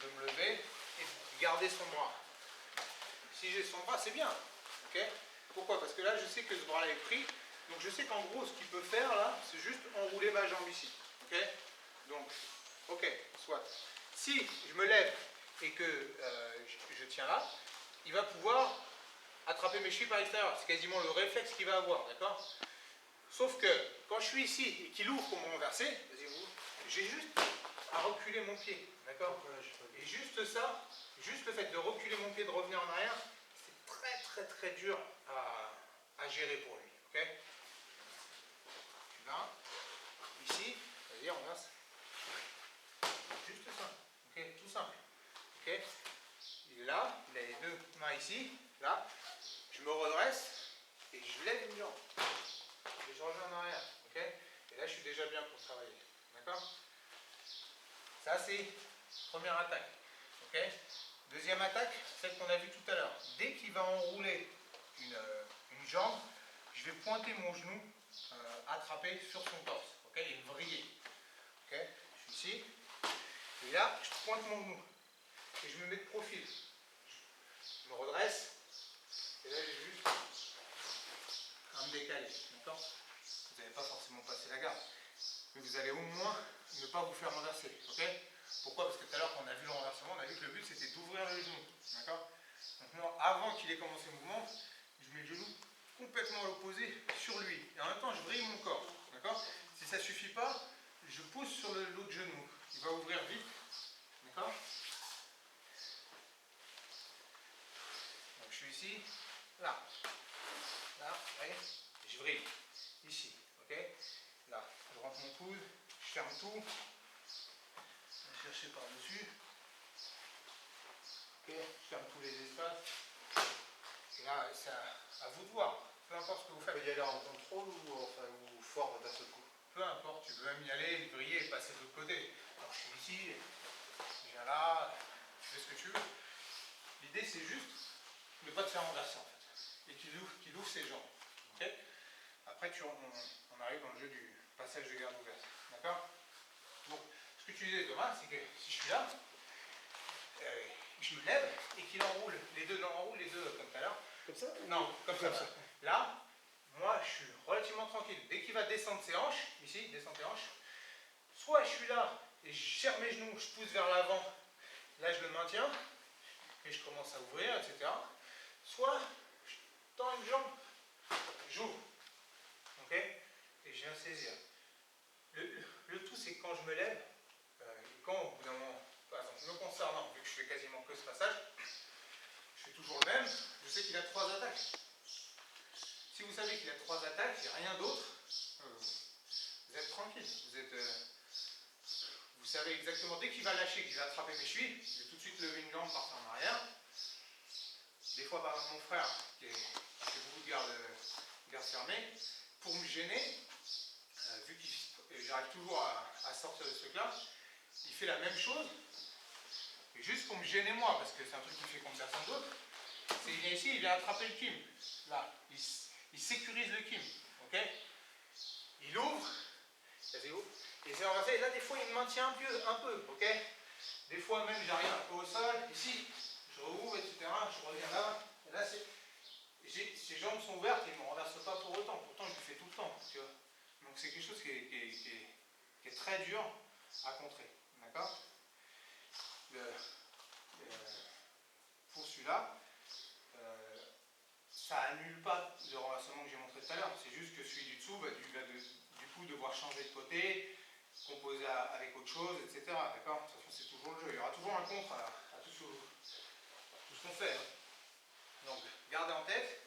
de me lever et de garder son bras. Si j'ai son bras, c'est bien. Okay. Pourquoi? Parce que là, je sais que ce bras-là est pris. Donc je sais qu'en gros, ce qu'il peut faire là, c'est juste enrouler ma jambe ici. Okay. Donc, ok, soit. Si je me lève et que je tiens là, il va pouvoir attraper mes chevilles par l'extérieur. C'est quasiment le réflexe qu'il va avoir, d'accord? Sauf que quand je suis ici et qu'il ouvre pour me renverser, j'ai juste à reculer mon pied, d'accord? Et juste ça, juste le fait de reculer mon pied, de revenir en arrière, c'est très très très dur à gérer pour lui, ok? Là, ici, c'est-à-dire on va juste ça, ok? Tout simple, ok? Il est là, il a les deux mains ici, là, je me redresse et je lève une jambe. Et je reviens en arrière, ok? Et là, je suis déjà bien pour travailler, d'accord? Ça, c'est première attaque, ok? Deuxième attaque, celle qu'on a vue tout à l'heure. Dès qu'il va enrouler une jambe, je vais pointer mon genou attrapé sur son torse, ok? Et vriller, ok? Je suis ici, et là, je pointe mon genou et je me mets de profil. Je me redresse, et là, j'ai juste à me décaler, d'accord? Vous n'allez pas forcément passer la garde, mais vous allez au moins ne pas vous faire renverser, ok? Pourquoi? Parce que tout à l'heure, quand on a vu le renversement, on a vu que le but c'était d'ouvrir le genou, d'accord? Donc moi, avant qu'il ait commencé le mouvement, je mets le genou complètement à l'opposé sur lui, et en même temps, je vrille mon corps, d'accord? Si ça ne suffit pas, je pousse sur l'autre genou, il va ouvrir vite, d'accord? Donc je suis ici, là, vous voyez, je vrille, ici, ok? Là, je rentre mon coude, je ferme tout, je vais chercher par-dessus, ok? Je ferme tous les espaces, et là, c'est à vous de voir, peu importe ce que vous faites. Tu peux y aller en contrôle ou fort d'un seul coup? Peu importe, tu peux même y aller, vriller et passer de l'autre côté. Alors je suis ici, je viens là, tu fais ce que tu veux. L'idée c'est juste de ne pas te faire renverser en fait, et qu'il ouvre ses jambes. Okay. Après on arrive dans le jeu du passage de garde ouverte. D'accord? Donc ce que tu disais Thomas, c'est que si je suis là, je me lève et qu'il enroule, les deux comme tout à l'heure. Comme ça? Non, comme ça. Là, moi je suis relativement tranquille. Dès qu'il va descendre ses hanches, ici, descendre ses hanches, soit je suis là et je serre mes genoux, je pousse vers l'avant, là je le maintiens, et je commence à ouvrir, etc. Soit je tends une jambe, j'ouvre, ok? Et je viens saisir. Le tout c'est que quand je me lève, et quand au bout d'un moment, par exemple, me concernant, vu que je fais quasiment que ce passage, je fais toujours le même, je sais qu'il a 3 attaques. Si vous savez qu'il a 3 attaques, il n'y a rien d'autre, vous êtes tranquille, vous savez exactement, dès qu'il va lâcher, qu'il va attraper mes chevilles, je vais tout de suite lever une jambe, partir en arrière. Des fois, par exemple, mon frère, qui fait beaucoup de garde fermée, pour me gêner, vu que j'arrive toujours à sortir de ce truc-là, il fait la même chose, et juste pour me gêner moi, parce que c'est un truc qu'il fait comme personne d'autre, c'est qu'il vient ici, il vient attraper le kim. Là, il sécurise le kim, ok? Il ouvre, et c'est renversé, et là des fois il me maintient un peu, ok? Des fois même j'arrive un peu au sol, ici, je rouvre, etc., je reviens là, et là ses jambes sont ouvertes et il ne me renverse pas pour autant, pourtant je le fais tout le temps, tu vois? Donc c'est quelque chose qui est très dur à contrer, d'accord? Pour celui-là, ça annule pas le renversement que j'ai montré tout à l'heure, c'est juste que celui du dessous va du coup devoir changer de côté, composer avec autre chose, etc. D'accord? De toute façon, c'est toujours le jeu. Il y aura toujours un contre à tout ce qu'on fait. Hein. Donc, gardez en tête,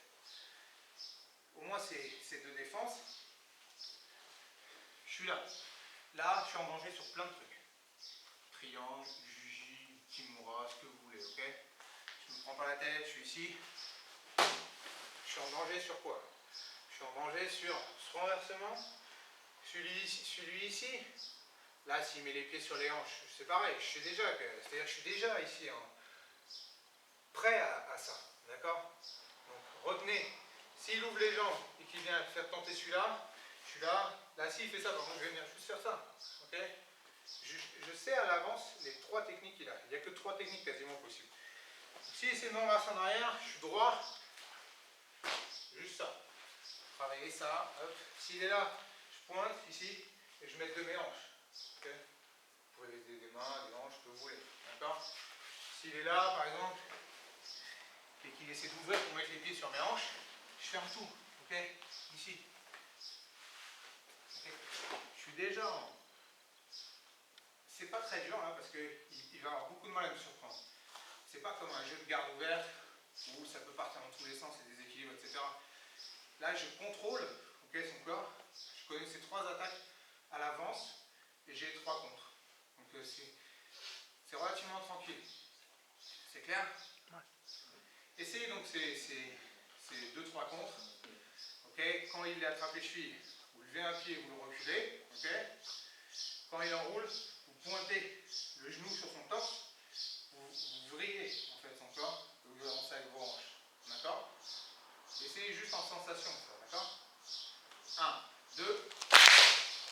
au moins ces deux défenses. Je suis là. Là, je suis en danger sur plein de trucs. Triangle, Juji, Kimura, ce que vous voulez, ok? Je ne me prends pas la tête, je suis ici. Je suis en danger sur quoi? Je suis en danger sur ce renversement. Celui ici, là, s'il met les pieds sur les hanches, c'est pareil, c'est-à-dire que je suis déjà ici, hein, prêt à ça, d'accord? Donc retenez, s'il ouvre les jambes et qu'il vient faire tenter celui-là, je suis là, s'il fait ça, par contre, je vais venir juste faire ça, ok? je sais à l'avance les 3 techniques qu'il a. Il n'y a que 3 techniques quasiment possibles. Si c'est mon race en arrière, je suis droit, juste ça. Travailler ça, hop. S'il est là, je pointe ici et je mets 2 mes hanches. Okay. Vous pouvez mettre des mains, des hanches, ce que vous voulez. D'accord. S'il est là, par exemple, et qu'il essaie d'ouvrir pour mettre les pieds sur mes hanches, je ferme tout. Ok. Ici. Okay. Je suis déjà en... C'est pas très dur là parce qu'il va avoir beaucoup de mal à me surprendre. C'est pas comme un jeu de garde ouverte où ça peut partir dans tous les sens et déséquilibre, etc. Là, je contrôle son corps. Je connais ces 3 attaques à l'avance et j'ai 3 contre. Donc c'est relativement tranquille. C'est clair? Ouais. Essayez donc ces 2-3 contre. Okay. Quand il attrape les chevilles, vous levez un pied et vous le reculez. Okay. Quand il enroule, vous pointez le genou sur son torse. Vous vrillez en fait son corps et vous avancez avec vos hanches. D'accord? Essayez juste en sensation.